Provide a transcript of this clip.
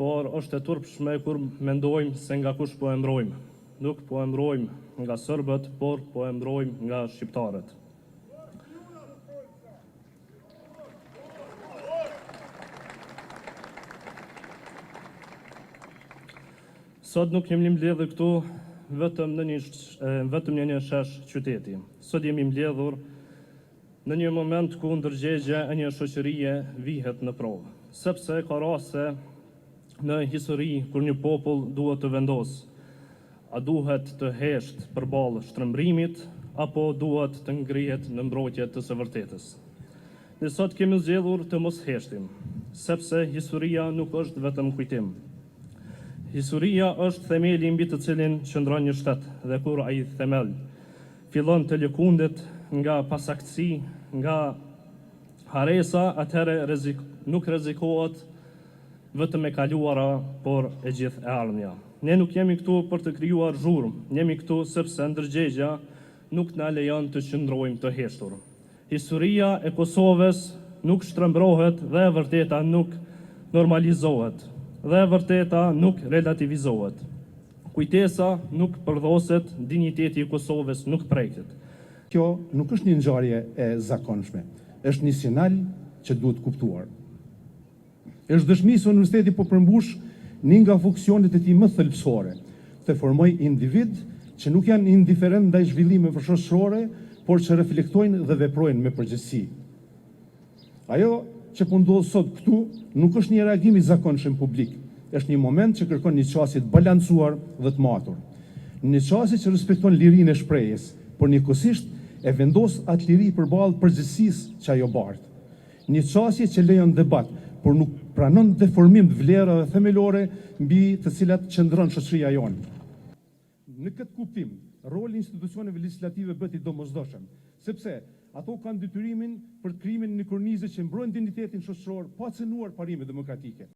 por është e turpshme kur mendojmë se nga kush po e mbrojmë. Nuk po e mbrojmë nga serbët, por po e mbrojmë nga shqiptarët. Sot nuk jemi mbledhur këtu vetëm në një shesh qyteti. Sot jemi mbledhur në një moment ku ndërgjegja e një shoqërie vihet në provë, sepse ka raste në histori kur një popull duhet të vendosë, a duhet të hesht përballë shtrembrimit apo duhet të ngrihet në mbrojtje të së vërtetës. Ne sot kemi zgjedhur të mos heshtim, sepse historia nuk është vetëm kujtim. Historia është themeli mbi të cilin qëndron një shtet, dhe kur ai themel fillon të lëkundet nga pasaktësi, nga haresa, atëherë nuk rrezikohet vetëm e kaluara, por e gjithë e ardhmja. Ne nuk jemi këtu për të krijuar zhurmë, jemi këtu sepse ndërgjegja nuk na lejon të qëndrojmë të heshtur. Historia e Kosovës nuk shtrembrohet dhe e vërteta nuk normalizohet, dhe e vërteta nuk relativizohet. Kujtesa nuk përdhoset, dinjiteti i Kosovës nuk preket. Kjo nuk është një ngjarje e zakonshme, është një sinjal që duhet kuptuar. Është dëshmi se universiteti po përmbush një nga funksionet e tij më thelbësore, të formoj individ që nuk janë indiferent ndaj zhvillimeve shoqërore, por që reflektojnë dhe veprojnë me përgjegjësi. Ajo që po ndodh sot këtu nuk është një reagim i zakonshëm publik, është një moment që kërkon një qasje të balancuar dhe të matur. Një qasje që respekton lirinë e shprehjes, por njëkohësisht e vendos atë liri përballë përgjegjësisë që ajo bart. Një qasje që lejon debat, por nuk pranon deformim të vlerave themelore mbi të cilat qëndron shoqëria jonë. Në këtë kuptim, roli i institucioneve legjislative bëhet i domosdoshëm, sepse ato kanë detyrimin për të krijimin e një kornize që mbrojnë dinjitetin shoqëror pa cënuar parimet demokratike.